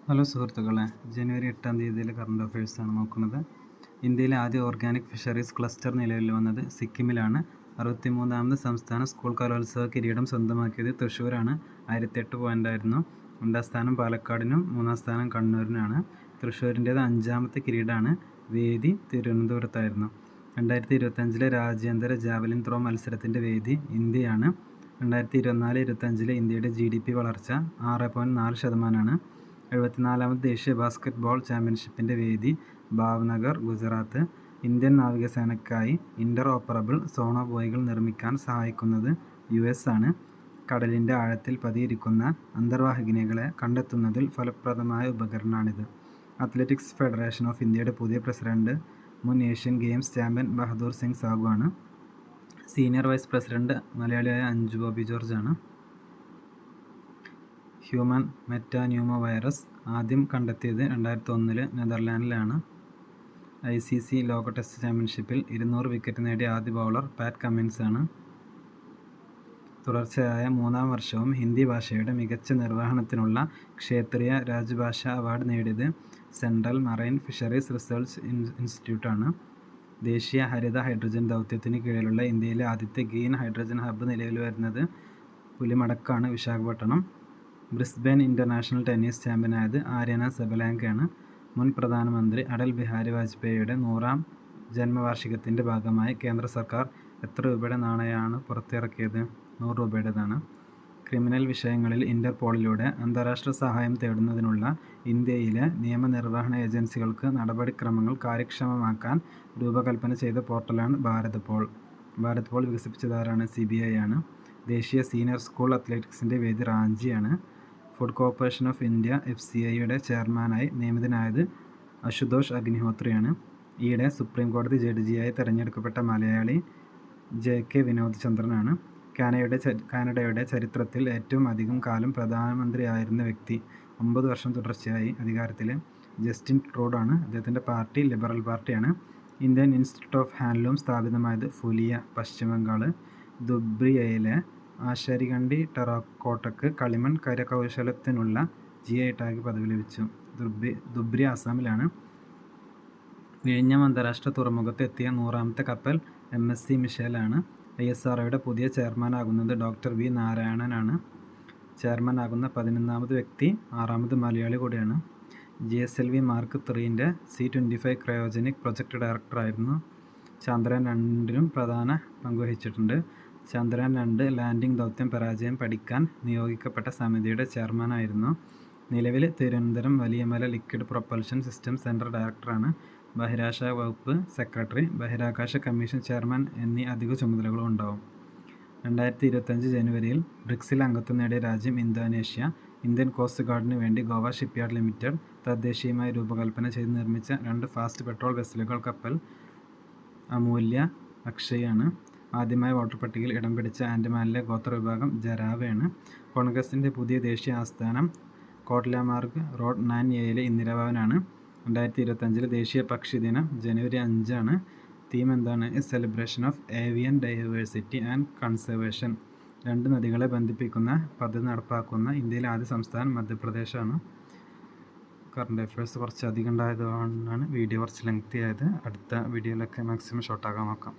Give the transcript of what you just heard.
Hello സുഹൃത്തുക്കളെ, ജനുവരി 8 തീയതിയിലെ current അഫയേഴ്സാണ് നോക്കുന്നത്. ഇന്ത്യയിലെ ആദ്യ ഓർഗാനിക് ഫിഷറീസ് ക്ലസ്റ്റർ നിലവിൽ വന്നത് സിക്കിമിലാണ്. 63ാമത് സംസ്ഥാന സ്കൂൾ കലോത്സവ കിരീടം സ്വന്തമാക്കിയത് തൃശ്ശൂരാണ്. 1008 പോയിൻ്റായിരുന്നു. 2ാം സ്ഥാനം പാലക്കാടിനും 3ാം സ്ഥാനം കണ്ണൂരിനാണ്. തൃശ്ശൂരിൻ്റേത് 5ാമത്തെ കിരീടമാണ്. വേദി തിരുവനന്തപുരത്തായിരുന്നു. 2025 രാജ്യാന്തര ജാവലിൻ ത്രോ മത്സരത്തിൻ്റെ വേദി ഇന്ത്യയാണ്. 2024-25 ഇന്ത്യയുടെ GDP വളർച്ച 6.4%. 74ാമത് ദേശീയ ബാസ്കറ്റ്ബോൾ ചാമ്പ്യൻഷിപ്പിൻ്റെ വേദി ഭാവ്നഗർ, ഗുജറാത്ത്. ഇന്ത്യൻ നാവികസേനയ്ക്കായി ഇൻ്റർ ഓപ്പറബിൾ സോണോബോയികൾ നിർമ്മിക്കാൻ സഹായിക്കുന്നത് US ആണ്. കടലിൻ്റെ ആഴത്തിൽ പതിയിരിക്കുന്ന അന്തർവാഹിനികളെ കണ്ടെത്തുന്നതിൽ ഫലപ്രദമായ ഉപകരണമാണിത്. അത്ലറ്റിക്സ് ഫെഡറേഷൻ ഓഫ് ഇന്ത്യയുടെ പുതിയ പ്രസിഡന്റ് മുൻ Asian games champion Bahadur Singh Sahu ആണ്. സീനിയർ വൈസ് പ്രസിഡന്റ് മലയാളിയായ അഞ്ജു ബോബി ജോർജ് ആണ്. ഹ്യൂമൻ മെറ്റാന്യൂമോ വൈറസ് ആദ്യം കണ്ടെത്തിയത് 2001 നെതർലാൻഡിലാണ്. ICC ലോക ടെസ്റ്റ് ചാമ്പ്യൻഷിപ്പിൽ 200 വിക്കറ്റ് നേടിയ ആദ്യ ബൗളർ പാറ്റ് കമ്മിൻസ് ആണ്. തുടർച്ചയായ 3ാം വർഷവും ഹിന്ദി ഭാഷയുടെ മികച്ച നിർവഹണത്തിനുള്ള ക്ഷേത്രീയ രാജ്ഭാഷ അവാർഡ് നേടിയത് സെൻട്രൽ മറൈൻ ഫിഷറീസ് റിസർച്ച് ഇൻസ്റ്റിറ്റ്യൂട്ടാണ്. ദേശീയ ഹരിത ഹൈഡ്രജൻ ദൗത്യത്തിന് കീഴിലുള്ള ഇന്ത്യയിലെ ആദ്യത്തെ ഗ്രീൻ ഹൈഡ്രജൻ ഹബ്ബ് നിലവിൽ വരുന്നത് പുലിമടക്കാണ്, വിശാഖപട്ടണം. ബ്രിസ്ബെൻ ഇൻ്റർനാഷണൽ ടെന്നീസ് ചാമ്പ്യനായത് ആര്യന സെബലാങ്കയാണ്. മുൻ പ്രധാനമന്ത്രി അടൽ ബിഹാരി വാജ്പേയിയുടെ 100ാം ജന്മവാർഷികത്തിൻ്റെ ഭാഗമായി കേന്ദ്ര സർക്കാർ എത്ര രൂപയുടെ നാണയമാണ് പുറത്തിറക്കിയത്? 100 രൂപയുടേതാണ്. ക്രിമിനൽ വിഷയങ്ങളിൽ ഇൻ്റർപോളിലൂടെ അന്താരാഷ്ട്ര സഹായം തേടുന്നതിനുള്ള ഇന്ത്യയിലെ നിയമനിർവഹണ ഏജൻസികൾക്ക് നടപടിക്രമങ്ങൾ കാര്യക്ഷമമാക്കാൻ രൂപകൽപ്പന ചെയ്ത പോർട്ടലാണ് ഭാരത് പോൾ. ഭാരത് പോൾ വികസിപ്പിച്ചതാരാണ്? CBI ആണ്. ദേശീയ സീനിയർ സ്കൂൾ അത്ലറ്റിക്സിൻ്റെ വേദി റാഞ്ചിയാണ്. ഫുഡ് കോർപ്പറേഷൻ ഓഫ് ഇന്ത്യ FCIയുടെ ചെയർമാനായി നിയമിതനായത് അശുതോഷ് അഗ്നിഹോത്രിയാണ്. ഈയിടെ സുപ്രീം കോടതി ജഡ്ജിയായി തെരഞ്ഞെടുക്കപ്പെട്ട മലയാളി JK വിനോദ് ചന്ദ്രനാണ്. കാനഡയുടെ ചരിത്രത്തിൽ ഏറ്റവും അധികം കാലം പ്രധാനമന്ത്രിയായിരുന്ന വ്യക്തി, 9 വർഷം തുടർച്ചയായി അധികാരത്തിൽ, ജസ്റ്റിൻ ട്രൂഡോ ആണ്. അദ്ദേഹത്തിൻ്റെ പാർട്ടി ലിബറൽ പാർട്ടിയാണ്. ഇന്ത്യൻ ഇൻസ്റ്റിറ്റ്യൂട്ട് ഓഫ് ഹാൻഡ്ലൂം സ്ഥാപിതമായത് ഫുലിയ, പശ്ചിമ ബംഗാൾ. ദുബ്രിയയിലെ ആശാരികണ്ടി ടെറാക്കോട്ടയ്ക്ക് കളിമൺ കരകൗശലത്തിനുള്ള GI ടാഗ് പദവി ലഭിച്ചു. ദുബ്രി ആസാമിലാണ്. വിഴിഞ്ഞം അന്താരാഷ്ട്ര തുറമുഖത്ത് എത്തിയ 100ാമത്തെ കപ്പൽ MSC മിഷേലാണ്. ISROയുടെ പുതിയ ചെയർമാനാകുന്നത് ഡോക്ടർ V നാരായണനാണ്. ചെയർമാനാകുന്ന 11ാമത് വ്യക്തി 6ാമത് മലയാളി കൂടിയാണ്. GSLV Mark 3ൻ്റെ C-25 ക്രയോജനിക് പ്രൊജക്ട് ഡയറക്ടറായിരുന്നു. ചന്ദ്രയാൻ 2നും പ്രധാന പങ്കുവഹിച്ചിട്ടുണ്ട്. ചന്ദ്രയാൻ 2 ലാൻഡിംഗ് ദൗത്യം പരാജയം പഠിക്കാൻ നിയോഗിക്കപ്പെട്ട സമിതിയുടെ ചെയർമാനായിരുന്നു. നിലവിൽ Thiruvananthapuram Valiyamala liquid propulsion system centre ഡയറക്ടറാണ്. ബഹിരാകാശ വകുപ്പ് സെക്രട്ടറി, ബഹിരാകാശ കമ്മീഷൻ ചെയർമാൻ എന്നീ അധിക ചുമതലകളും ഉണ്ടാവും. 2025 ജനുവരിയിൽ ബ്രിക്സിൽ അംഗത്വം നേടിയ രാജ്യം ഇന്തോനേഷ്യ. ഇന്ത്യൻ കോസ്റ്റ് ഗാർഡിന് വേണ്ടി ഗോവ ഷിപ്പ്യാർഡ് ലിമിറ്റഡ് തദ്ദേശീയമായി രൂപകൽപ്പന ചെയ്ത് നിർമ്മിച്ച 2 ഫാസ്റ്റ് പെട്രോൾ വെസലുകൾ കപ്പൽ അമൂല്യ അക്ഷയാണ്. ആദ്യമായി വോട്ടർ പട്ടികയിൽ ഇടം പിടിച്ച ആൻഡമാനിലെ ഗോത്രവിഭാഗം ജരാവയാണ്. കോൺഗ്രസിൻ്റെ പുതിയ ദേശീയ ആസ്ഥാനം കോട്ട്ലാമാർഗ് റോഡ് 9Aയിലെ ഇന്ദിരാഭവനാണ്. 2025 ദേശീയ പക്ഷി ദിനം ജനുവരി 5 ആണ്. തീം എന്താണ്? A celebration of avian diversity and conservation. 2 നദികളെ ബന്ധിപ്പിക്കുന്ന പദ്ധതി നടപ്പാക്കുന്ന ഇന്ത്യയിലെ ആദ്യ സംസ്ഥാനം മധ്യപ്രദേശാണ്. കറണ്ട് അഫയേഴ്സ് കുറച്ച് അധികം ഉണ്ടായതുകൊണ്ടാണ് വീഡിയോ കുറച്ച് ലെങ്തി ആയത്. അടുത്ത വീഡിയോയിലൊക്കെ മാക്സിമം ഷോർട്ടാക്കാൻ നോക്കാം.